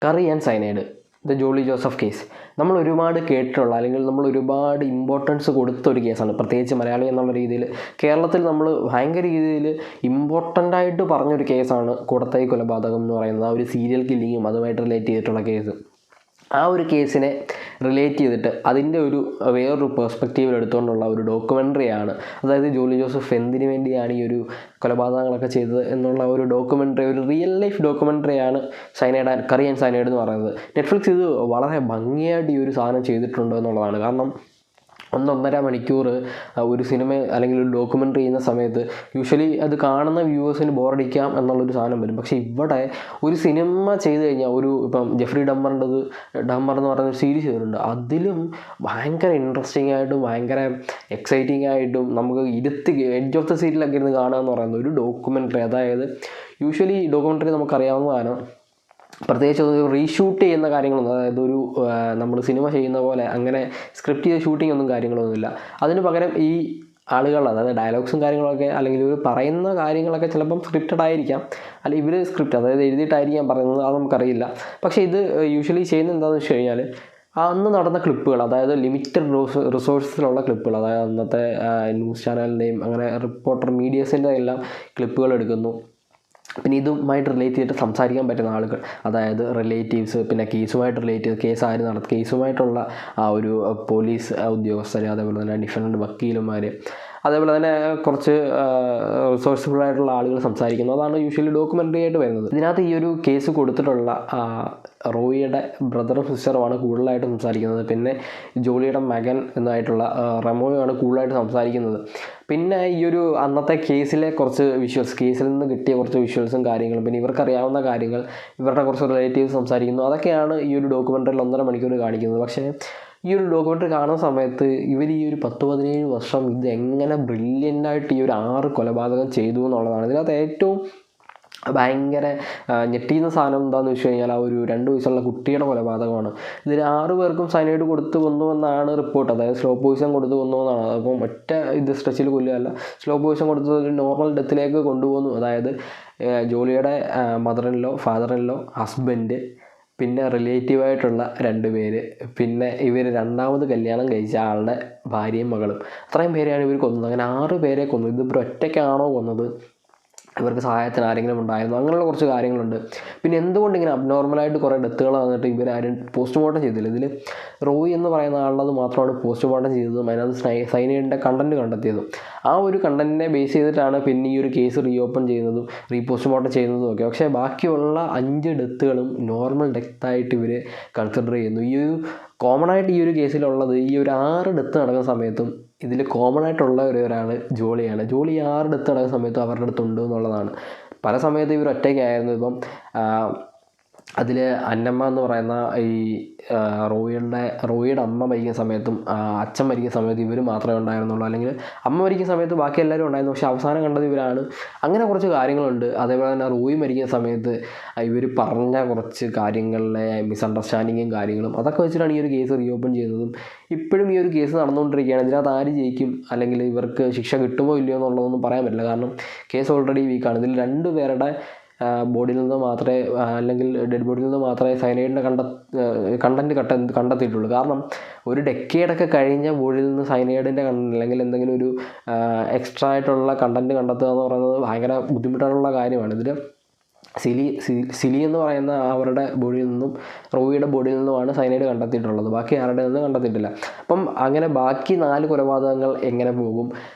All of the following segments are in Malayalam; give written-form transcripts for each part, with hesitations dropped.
Curry and cyanide, the Jolly Joseph case. നമ്മൾ ഒരുപാട് കേട്ടിട്ടുള്ള, അല്ലെങ്കിൽ നമ്മൾ ഒരുപാട് ഇമ്പോർട്ടൻസ് കൊടുത്തൊരു കേസാണ്, പ്രത്യേകിച്ച് മലയാളി എന്നുള്ള രീതിയിൽ. കേരളത്തിൽ നമ്മൾ ഭയങ്കര രീതിയിൽ ഇമ്പോർട്ടൻ്റായിട്ട് പറഞ്ഞൊരു കേസാണ് കൂടത്തായി കൊലപാതകം എന്ന് പറയുന്നത്. ആ ഒരു സീരിയൽ കില്ലിങ്ങും അതുമായിട്ട് റിലേറ്റ് ചെയ്തിട്ടുള്ള കേസ്. ആ ഒരു കേസിനെ റിലേറ്റ് ചെയ്തിട്ട് അതിൻ്റെ ഒരു വേറൊരു പെർസ്പെക്റ്റീവിൽ എടുത്തുകൊണ്ടുള്ള ഒരു ഡോക്യുമെൻ്ററിയാണ്. അതായത് ജോളി ജോസഫ് എന്തിനു വേണ്ടിയാണ് ഈ ഒരു കൊലപാതകങ്ങളൊക്കെ ചെയ്തത് എന്നുള്ള ഒരു ഡോക്യുമെൻ്ററി, ഒരു റിയൽ ലൈഫ് ഡോക്യുമെൻ്ററിയാണ് കറി ആൻഡ് സൈനൈഡ് എന്ന് പറയുന്നത്. നെറ്റ്ഫ്ലിക്സ് ഇത് വളരെ ഭംഗിയായിട്ട് ഈ ഒരു സാധനം ചെയ്തിട്ടുണ്ട് എന്നുള്ളതാണ്. കാരണം 1.5 മണിക്കൂർ ഒരു സിനിമ അല്ലെങ്കിൽ ഒരു ഡോക്യുമെൻ്ററി ചെയ്യുന്ന സമയത്ത് യൂഷ്വലി അത് കാണുന്ന വ്യൂവേഴ്സിന് ബോറടിക്കാം എന്നുള്ളൊരു സാധനം വരും. പക്ഷേ ഇവിടെ ഒരു സിനിമ ചെയ്ത് കഴിഞ്ഞാൽ, ഇപ്പം ജെഫ്രി ഡമ്മർ എന്ന് പറയുന്ന ഒരു സീരീസ് ചെയ്തിട്ടുണ്ട്. അതിലും ഭയങ്കര ഇൻട്രസ്റ്റിംഗ് ആയിട്ടും ഭയങ്കര എക്സൈറ്റിംഗ് ആയിട്ടും നമുക്ക് എഡ്ജ് ഓഫ് ദ സീറ്റിലൊക്കെ ഇരുന്ന് കാണുക എന്ന് പറയുന്നത് ഒരു ഡോക്യുമെൻ്ററി. അതായത് യൂഷ്വലി ഡോക്യുമെൻ്ററി നമുക്കറിയാവുന്നതാണ്, പ്രത്യേകിച്ച് ഒരു റീഷൂട്ട് ചെയ്യുന്ന കാര്യങ്ങളൊന്നും, അതായത് നമ്മൾ സിനിമ ചെയ്യുന്ന പോലെ അങ്ങനെ സ്ക്രിപ്റ്റ് ചെയ്ത് ഷൂട്ടിംഗ് ഒന്നും കാര്യങ്ങളൊന്നുമില്ല. അതിന് പകരം ഈ ആളുകൾ, അതായത് ഡയലോഗ്സും കാര്യങ്ങളൊക്കെ, അല്ലെങ്കിൽ ഇവർ പറയുന്ന കാര്യങ്ങളൊക്കെ ചിലപ്പം സ്ക്രിപ്റ്റഡ് ആയിരിക്കാം, അല്ലെങ്കിൽ ഇവർ സ്ക്രിപ്റ്റ് അതായത് എഴുതിയിട്ടായിരിക്കാം പറയുന്നത്, അത് നമുക്കറിയില്ല. പക്ഷേ ഇത് യൂഷ്വലി ചെയ്യുന്നത് എന്താണെന്ന് വെച്ച് കഴിഞ്ഞാൽ, അന്ന് നടന്ന ക്ലിപ്പുകൾ, അതായത് ലിമിറ്റഡ് റിസോഴ്സിലുള്ള ക്ലിപ്പുകൾ, അതായത് അന്നത്തെ ന്യൂസ് ചാനലിൻ്റെയും അങ്ങനെ റിപ്പോർട്ടർ മീഡിയസിൻ്റെ എല്ലാം ക്ലിപ്പുകൾ എടുക്കുന്നു. പിന്നെ ഇതുമായിട്ട് റിലേറ്റ് ചെയ്തിട്ട് സംസാരിക്കാൻ പറ്റുന്ന ആളുകൾ, അതായത് റിലേറ്റീവ്സ്, പിന്നെ കേസുമായിട്ട് റിലേറ്റ് ചെയ്ത് കേസ് ആര് നടത്തും, കേസുമായിട്ടുള്ള ആ ഒരു പോലീസ് ഉദ്യോഗസ്ഥർ, അതേപോലെ തന്നെ ഡിഫറൻറ്റ് വക്കീലന്മാർ, അതേപോലെ തന്നെ കുറച്ച് റിസോഴ്സ്ഫുള്ളായിട്ടുള്ള ആളുകൾ സംസാരിക്കുന്നു. അതാണ് യൂഷ്വലി ഡോക്യുമെൻ്ററി ആയിട്ട് വരുന്നത്. ഇതിനകത്ത് ഈ ഒരു കേസ് കൊടുത്തിട്ടുള്ള റോയിയുടെ ബ്രദറും സിസ്റ്ററുമാണ് കൂടുതലായിട്ട് സംസാരിക്കുന്നത്. പിന്നെ ജോളിയുടെ മകൻ എന്നായിട്ടുള്ള റെമോയാണ് കൂടുതലായിട്ട് സംസാരിക്കുന്നത്. പിന്നെ ഈ ഒരു അന്നത്തെ കേസിലെ കുറച്ച് വിഷ്വൽസ്, കേസിൽ നിന്ന് കിട്ടിയ കുറച്ച് വിഷ്വൽസും കാര്യങ്ങളും, പിന്നെ ഇവർക്കറിയാവുന്ന കാര്യങ്ങൾ, ഇവരുടെ കുറച്ച് റിലേറ്റീവ്സ് സംസാരിക്കുന്നു. അതൊക്കെയാണ് ഈ ഒരു ഡോക്യുമെൻ്ററിയിൽ 1.5 മണിക്കൂർ കാണിക്കുന്നത്. പക്ഷേ ഈ ഒരു ഡോക്യുമെൻ്ററി കാണുന്ന സമയത്ത് ഇവർ ഈ ഒരു 10-17 വർഷം ഇത് എങ്ങനെ ബ്രില്യൻ്റായിട്ട് ഈ ഒരു 6 കൊലപാതകം ചെയ്തു എന്നുള്ളതാണ്. ഇതിനകത്ത് ഏറ്റവും ഭയങ്കര ഞെട്ടിയുന്ന സാധനം എന്താണെന്ന് വെച്ച് കഴിഞ്ഞാൽ, ആ ഒരു 2 വയസ്സുള്ള കുട്ടിയുടെ കൊലപാതകമാണ്. ഇതിൽ 6 പേർക്കും സൈനൈഡ് കൊടുത്ത് കൊന്നുവെന്നാണ് റിപ്പോർട്ട്. അതായത് സ്ലോ പോയിസൺ കൊടുത്ത് കൊന്നുവെന്നാണ്. അപ്പം ഒറ്റ സ്ട്രെച്ചിൽ കൊല്ലുകയല്ല, സ്ലോ പോയിസൺ കൊടുത്ത് ഒരു നോർമൽ ഡെത്തിലേക്ക് കൊണ്ടുപോകുന്നു. അതായത് ജോളിയുടെ മദർ-ഇൻ-ലോ, ഫാദർ-ഇൻ-ലോ, ഹസ്ബൻഡ്, പിന്നെ റിലേറ്റീവായിട്ടുള്ള 2 പേര്, പിന്നെ ഇവർ രണ്ടാമത് കല്യാണം കഴിച്ച ആളുടെ ഭാര്യയും മകളും, അത്രയും പേരെയാണ് ഇവർ കൊന്നത്. അങ്ങനെ 6 പേരെ കൊന്നു. ഇതിപ്പോൾ ഒറ്റയ്ക്കാണോ കൊന്നത്, ഇവർക്ക് സഹായത്തിന് ആരെങ്കിലും ഉണ്ടായിരുന്നു, അങ്ങനെയുള്ള കുറച്ച് കാര്യങ്ങളുണ്ട്. പിന്നെ എന്തുകൊണ്ട് ഇങ്ങനെ അബ്നോർമലായിട്ട് കുറേ ഡെത്തുകൾ വന്നിട്ട് ഇവരാരും പോസ്റ്റ്മോർട്ടം ചെയ്തില്ല. ഇതിൽ റോയി എന്ന് പറയുന്ന ആളുള്ളത് മാത്രമാണ് പോസ്റ്റ്മോർട്ടം ചെയ്തതും അതിനകത്ത് സൈനൈഡിൻ്റെ കണ്ടൻറ്റ് കണ്ടെത്തിയതും. ആ ഒരു കണ്ടൻറ്റിനെ ബേസ് ചെയ്തിട്ടാണ് പിന്നെ ഈ ഒരു കേസ് റീഓപ്പൺ ചെയ്യുന്നതും പോസ്റ്റ്മോർട്ടം ചെയ്യുന്നതും ഒക്കെ. പക്ഷേ ബാക്കിയുള്ള 5 ഡെത്തുകളും നോർമൽ ഡെത്തായിട്ട് ഇവർ കൺസിഡർ ചെയ്യുന്നു. ഈ ഒരു കോമൺ ആയിട്ട് ഈ ഒരു കേസിലുള്ളത്, ഈ ഒരു 6 ഡെത്ത് നടക്കുന്ന സമയത്തും ഇതിൽ കോമൺ ആയിട്ടുള്ള ഒരാൾ ജോളിയാണ്. ജോളി 6 ഡെത്ത് നടക്കുന്ന സമയത്തും അവരുടെ അടുത്തുണ്ട് എന്നുള്ളതാണ്. പല സമയത്ത് ഇവർ ഒറ്റയ്ക്കായിരുന്നു. ഇപ്പം അതിൽ അന്നമ്മ എന്ന് പറയുന്ന ഈ റോയിയുടെ അമ്മ മരിക്കുന്ന സമയത്തും അച്ഛൻ മരിക്കുന്ന സമയത്ത് ഇവർ മാത്രമേ ഉണ്ടായിരുന്നുള്ളൂ. അല്ലെങ്കിൽ അമ്മ മരിക്കുന്ന സമയത്ത് ബാക്കി എല്ലാവരും ഉണ്ടായിരുന്നു, പക്ഷേ അവസാനം കണ്ടത് ഇവരാണ്. അങ്ങനെ കുറച്ച് കാര്യങ്ങളുണ്ട്. അതേപോലെ തന്നെ റോയി മരിക്കുന്ന സമയത്ത് ഇവർ പറഞ്ഞ കുറച്ച് കാര്യങ്ങളിലെ മിസ്അണ്ടർസ്റ്റാൻഡിങ്ങും കാര്യങ്ങളും, അതൊക്കെ വെച്ചിട്ടാണ് ഈ ഒരു കേസ് റീഓപ്പൺ ചെയ്യുന്നതും. ഇപ്പോഴും ഈ ഒരു കേസ് നടന്നുകൊണ്ടിരിക്കുകയാണ്. ഇതിനകത്ത് ആര് ജയിക്കും, അല്ലെങ്കിൽ ഇവർക്ക് ശിക്ഷ കിട്ടുമോ ഇല്ലയോ എന്നുള്ളതൊന്നും പറയാൻ പറ്റില്ല. കാരണം കേസ് ഓൾറെഡി വീക്കാണ്. ഇതിൽ 2 പേരുടെ ബോഡിയിൽ നിന്ന് മാത്രമേ, അല്ലെങ്കിൽ ഡെഡ് ബോഡിയിൽ നിന്ന് മാത്രമേ സൈനൈഡിൻ്റെ കണ്ടൻറ്റ് കണ്ടെത്തിയിട്ടുള്ളൂ. കാരണം ഒരു ഡെക്കേഡൊക്കെ കഴിഞ്ഞ ബോഡിയിൽ നിന്ന് സൈനൈഡിൻ്റെ അല്ലെങ്കിൽ എന്തെങ്കിലും ഒരു എക്സ്ട്രാ ആയിട്ടുള്ള കണ്ടൻറ്റ് കണ്ടെത്തുക എന്ന് പറയുന്നത് ഭയങ്കര ബുദ്ധിമുട്ടുള്ള കാര്യമാണ്. ഇതിൽ സിലി എന്ന് പറയുന്ന അവരുടെ ബോഡിയിൽ നിന്നും റോയിയുടെ ബോഡിയിൽ നിന്നുമാണ് സൈനൈഡ് കണ്ടെത്തിയിട്ടുള്ളത്. ബാക്കി ആരുടെ നിന്നും കണ്ടെത്തിയിട്ടില്ല. അപ്പം അങ്ങനെ ബാക്കി 4 കൊലപാതകങ്ങൾ എങ്ങനെ പോകും,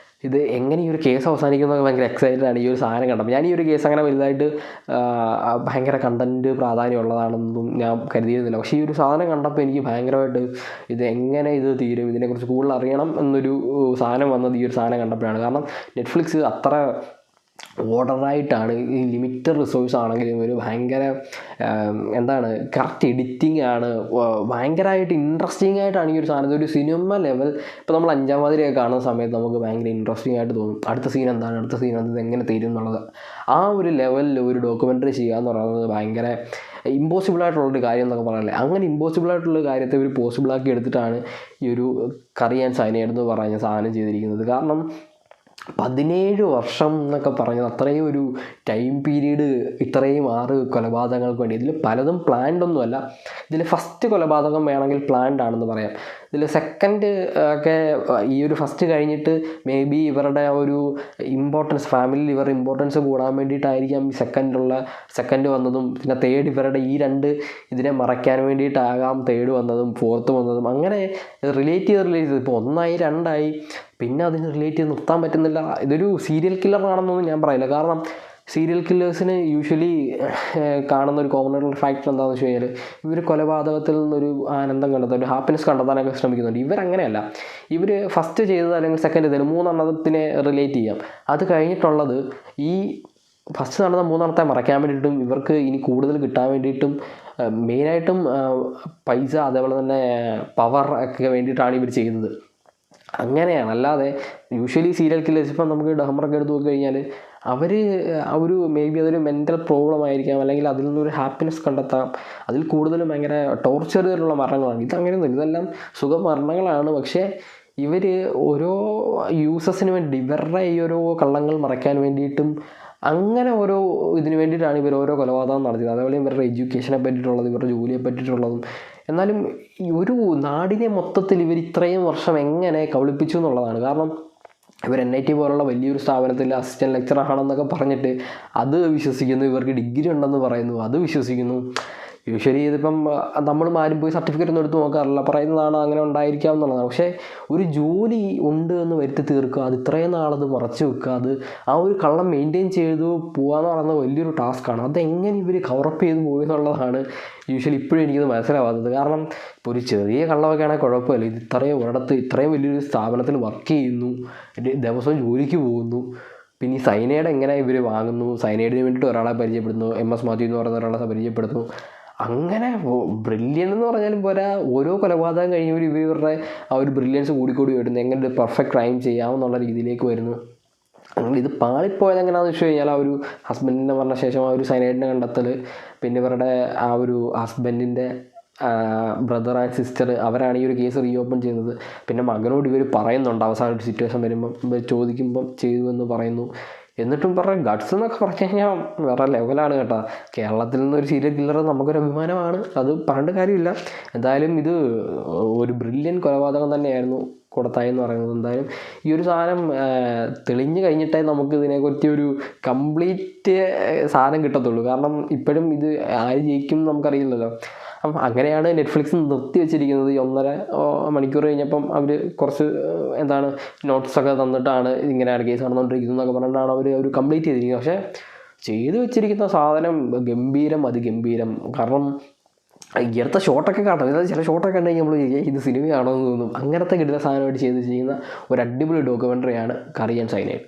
ഇത് എങ്ങനെ ഈ ഒരു കേസ് അവസാനിക്കുന്നതൊക്കെ ഭയങ്കര എക്സൈറ്റഡ് ആണ് ഈ ഒരു സാധനം കണ്ടപ്പോൾ. ഞാൻ ഈ ഒരു കേസ് അങ്ങനെ വലുതായിട്ട് ഭയങ്കര കണ്ടൻറ്റ് പ്രാധാന്യമുള്ളതാണെന്നും ഞാൻ കരുതിയിരുന്നില്ല. പക്ഷേ ഈ ഒരു സാധനം കണ്ടപ്പോൾ എനിക്ക് ഭയങ്കരമായിട്ട് ഇത് എങ്ങനെ ഇത് തീരും, ഇതിനെക്കുറിച്ച് കൂടുതൽ അറിയണം എന്നൊരു സാധനം വന്നത് ഈ ഒരു സാധനം കണ്ടപ്പോഴാണ്. കാരണം നെറ്റ്ഫ്ലിക്സ് അത്ര ഓർഡറായിട്ടാണ്, ഈ ലിമിറ്റഡ് റിസോഴ്സ് ആണെങ്കിലും ഒരു ഭയങ്കര കറക്റ്റ് എഡിറ്റിംഗ് ആണ്, ഭയങ്കരമായിട്ട് ഇൻട്രസ്റ്റിംഗ് ആയിട്ടാണ് ഈ ഒരു സാധനം. ഒരു സിനിമ ലെവൽ. ഇപ്പോൾ നമ്മൾ 5-ാം വാതിലൊക്കെ കാണുന്ന സമയത്ത് നമുക്ക് ഭയങ്കര ഇൻട്രസ്റ്റിംഗ് ആയിട്ട് തോന്നും, അടുത്ത സീൻ എന്താണ്, എങ്ങനെ തീരും എന്നുള്ളത്. ആ ഒരു ലെവലിൽ ഒരു ഡോക്യുമെൻ്ററി ചെയ്യുക എന്ന് പറയുന്നത് ഭയങ്കര ഇമ്പോസിബിളായിട്ടുള്ളൊരു കാര്യം എന്നൊക്കെ പറയാറില്ലേ, അങ്ങനെ ഇമ്പോസിബിളായിട്ടുള്ള കാര്യത്തെ ഒരു പോസിബിളാക്കി എടുത്തിട്ടാണ് ഈ ഒരു കറി ആൻഡ് സൈനൈഡ് എന്ന് പറയുന്ന സാധനം ചെയ്തിരിക്കുന്നത്. കാരണം 17 വർഷം എന്നൊക്കെ പറഞ്ഞത് അത്രയും ഒരു ടൈം പീരീഡ് ഇത്രയും 6 കൊലപാതകങ്ങൾക്ക് വേണ്ടി. ഇതിൽ പലതും പ്ലാൻഡ് ഒന്നുമല്ല. ഇതിൽ ഫസ്റ്റ് കൊലപാതകം വേണമെങ്കിൽ പ്ലാൻഡ് ആണെന്ന് പറയാം. ഇതിൽ സെക്കൻഡ് ഒക്കെ ഈ ഒരു ഫസ്റ്റ് കഴിഞ്ഞിട്ട് മേ ബി ഇവരുടെ ഒരു ഇമ്പോർട്ടൻസ്, ഫാമിലിയിൽ ഇവരുടെ ഇമ്പോർട്ടൻസ് കൂടാൻ വേണ്ടിയിട്ടായിരിക്കാം ഈ സെക്കൻഡ് വന്നതും. പിന്നെ തേർഡ് ഇവരുടെ ഈ 2 ഇതിനെ മറയ്ക്കാൻ വേണ്ടിയിട്ടാകാം തേർഡ് വന്നതും ഫോർത്ത് വന്നതും. അങ്ങനെ റിലേറ്റ് ചെയ്ത് ഇപ്പോൾ 1 2 പിന്നെ അതിന് റിലേറ്റ് ചെയ്ത് നിർത്താൻ പറ്റുന്നില്ല. ഇതൊരു സീരിയൽ കില്ലർ ആണെന്നൊന്നും ഞാൻ പറയില്ല. കാരണം സീരിയൽ കില്ലേഴ്സിന് യൂഷ്വലി കാണുന്ന ഒരു കോമൺ ആയിട്ടുള്ള ഫാക്ടർ എന്താണെന്ന് വെച്ച് കഴിഞ്ഞാൽ ഇവർ കൊലപാതകത്തിൽ നിന്നൊരു ആനന്ദം കണ്ടെത്താൻ, ഒരു ഹാപ്പിനെസ് കണ്ടെത്താനൊക്കെ ശ്രമിക്കുന്നുണ്ട്. ഇവരങ്ങനെയല്ല. ഇവർ ഫസ്റ്റ് ചെയ്തത് അല്ലെങ്കിൽ സെക്കൻഡ് ചെയ്തത് 3 റിലേറ്റ് ചെയ്യാം. അത് കഴിഞ്ഞിട്ടുള്ളത് ഈ ഫസ്റ്റ് നടന്ന 3 മറയ്ക്കാൻ വേണ്ടിയിട്ടും ഇവർക്ക് ഇനി കൂടുതൽ കിട്ടാൻ വേണ്ടിയിട്ടും മെയിനായിട്ടും പൈസ അതേപോലെ തന്നെ പവർ ഒക്കെ വേണ്ടിയിട്ടാണ് ഇവർ ചെയ്യുന്നത്. അങ്ങനെയാണ്. അല്ലാതെ യൂഷ്വലി സീരിയൽ കില്ലേഴ്സ് ഇപ്പം നമുക്ക് ഡഹമറൊക്കെ എടുത്ത് നോക്കി കഴിഞ്ഞാൽ അവർ ഒരു മേ ബി അതൊരു മെൻ്റൽ പ്രോബ്ലം ആയിരിക്കാം, അല്ലെങ്കിൽ അതിൽ നിന്നൊരു ഹാപ്പിനെസ് കണ്ടെത്താം. അതിൽ കൂടുതലും ഭയങ്കര ടോർച്ചർ ചെയ്തിട്ടുള്ള മരണങ്ങളാണ്. ഇതങ്ങനെയൊന്നുമില്ല, ഇതെല്ലാം സുഖമരണങ്ങളാണ്. പക്ഷേ ഇവർ ഓരോ യൂസസിന് വേണ്ടി ഇവരുടെ ഈ ഓരോ കള്ളങ്ങൾ മറയ്ക്കാൻ വേണ്ടിയിട്ടും അങ്ങനെ ഓരോ ഇതിന് വേണ്ടിയിട്ടാണ് ഇവർ ഓരോ കൊലപാതകം നടത്തിയത്. അതേപോലെ ഇവരുടെ എഡ്യൂക്കേഷനെ പറ്റിയിട്ടുള്ളത്, ഇവരുടെ ജോലിയെ പറ്റിയിട്ടുള്ളതും. എന്നാലും ഈ ഒരു നാടിനെ മൊത്തത്തിൽ ഇവർ ഇത്രയും വർഷം എങ്ങനെ കബളിപ്പിച്ചു എന്നുള്ളതാണ്. കാരണം ഇവർ NIT പോലുള്ള വലിയൊരു സ്ഥാപനത്തിൽ അസിസ്റ്റൻറ്റ് ലെക്ചറർ ആണെന്നൊക്കെ പറഞ്ഞിട്ട് അത് വിശ്വസിക്കുന്നു. ഇവർക്ക് ഡിഗ്രി ഉണ്ടെന്ന് പറയുന്നു, അത് വിശ്വസിക്കുന്നു. യൂഷ്വലി ഇതിപ്പം നമ്മൾ ആരും പോയി സർട്ടിഫിക്കറ്റ് ഒന്നും എടുത്ത് നോക്കാറില്ല, പറയുന്നതാണ് അങ്ങനെ ഉണ്ടായിരിക്കാം എന്നുള്ളതാണ്. പക്ഷേ ഒരു ജോലി ഉണ്ട് എന്ന് വരുത്തി തീർക്കുക, അത് ഇത്രയും നാളത് മറച്ചു വെക്കുക, അത് ആ ഒരു കള്ളം മെയിൻറ്റെയിൻ ചെയ്തു പോകാമെന്ന് പറയുന്നത് വലിയൊരു ടാസ്ക്കാണ്. അതെങ്ങനെ ഇവർ കവറപ്പ് ചെയ്ത് പോയി എന്നുള്ളതാണ് യൂഷ്വലി ഇപ്പോഴും എനിക്കത് മനസ്സിലാവാത്തത്. കാരണം ഇപ്പോൾ ഒരു ചെറിയ കള്ളമൊക്കെ ആണെങ്കിൽ കുഴപ്പമില്ല. ഇത് ഇത്രയും വലിയൊരു സ്ഥാപനത്തിൽ വർക്ക് ചെയ്യുന്നു, ദിവസവും ജോലിക്ക് പോകുന്നു. പിന്നെ ഈ സൈനൈഡ് എങ്ങനെ ഇവർ വാങ്ങുന്നു, സൈനൈഡിന് വേണ്ടിയിട്ട് ഒരാളെ പരിചയപ്പെടുന്നു, MS മാത്യു എന്ന് പറയുന്ന ഒരാളെ പരിചയപ്പെടുന്നു. അങ്ങനെ ബ്രില്യൻ എന്ന് പറഞ്ഞാലും പോരാ, ഓരോ കൊലപാതകം കഴിഞ്ഞവർ ഇവരുടെ ആ ഒരു ബ്രില്യൻസ് കൂടിക്കൂടി വരുന്നു, എങ്ങനെ ഒരു പെർഫെക്റ്റ് ക്രൈം ചെയ്യാമെന്നുള്ള രീതിയിലേക്ക് വരുന്നു. അങ്ങനെ ഇത് പാളിപ്പോയത് എങ്ങനെയാണെന്ന് വെച്ച് കഴിഞ്ഞാൽ ആ ഒരു ഹസ്ബൻഡിൻ്റെ പറഞ്ഞ ശേഷം ആ ഒരു സൈനൈഡിനെ കണ്ടെത്തൽ, പിന്നെ ഇവരുടെ ആ ഒരു ഹസ്ബൻഡിൻ്റെ ബ്രദർ ആൻഡ് സിസ്റ്റർ അവരാണ് ഈ ഒരു കേസ് റീഓപ്പൺ ചെയ്യുന്നത്. പിന്നെ മകനോട് ഇവർ പറയുന്നുണ്ട് അവസാന ഒരു സിറ്റുവേഷൻ വരുമ്പം, ഇവർ ചോദിക്കുമ്പം ചെയ്തു എന്ന് പറയുന്നു. എന്നിട്ടും പറഞ്ഞ ഗട്ട്സ് എന്നൊക്കെ പറഞ്ഞു കഴിഞ്ഞാൽ വേറെ ലെവലാണ് കേട്ടോ. കേരളത്തിൽ നിന്നൊരു സീരിയൽ കില്ലർ നമുക്കൊരു അഭിമാനമാണ്, അത് പറഞ്ഞിട്ട് കാര്യമില്ല. എന്തായാലും ഇത് ഒരു ബ്രില്യൻ കൊലപാതകം തന്നെയായിരുന്നു കൂടത്തായി എന്ന് പറയുന്നത്. എന്തായാലും ഈ ഒരു സാധനം തെളിഞ്ഞു കഴിഞ്ഞിട്ടേ നമുക്ക് ഇതിനെക്കുറിച്ച് ഒരു കംപ്ലീറ്റ് സാധനം കിട്ടത്തുള്ളൂ. കാരണം ഇപ്പോഴും ഇത് ആര് ജയിക്കും നമുക്കറിയില്ലല്ലോ. അപ്പം അങ്ങനെയാണ് നെറ്റ്ഫ്ലിക്സ് നിർത്തി വെച്ചിരിക്കുന്നത്. 1.5 മണിക്കൂർ കഴിഞ്ഞപ്പം അവർ കുറച്ച് നോട്ട്സൊക്കെ തന്നിട്ടാണ് ഇങ്ങനെയാണ് കേസ് നടന്നുകൊണ്ടിരിക്കുന്നത് എന്നൊക്കെ പറഞ്ഞിട്ടാണ് അവർ ഒരു കംപ്ലീറ്റ് ചെയ്തിരിക്കുന്നത്. പക്ഷേ ചെയ്തു വെച്ചിരിക്കുന്ന സാധനം ഗംഭീരം, അതിഗംഭീരം. കാരണം ഇങ്ങനത്തെ ഷോട്ടൊക്കെ കാണാം. അതായത് ചില ഷോട്ടൊക്കെ ഉണ്ടെങ്കിൽ നമ്മൾ ഇത് സിനിമയാണോ എന്ന് തോന്നും. അങ്ങനത്തെ കിട്ടുന്ന സാധനമായിട്ട് ചെയ്യുന്ന ഒരു അടിപൊളി ഡോക്യുമെൻ്ററിയാണ് കറിയൻ സൈനൈഡ്.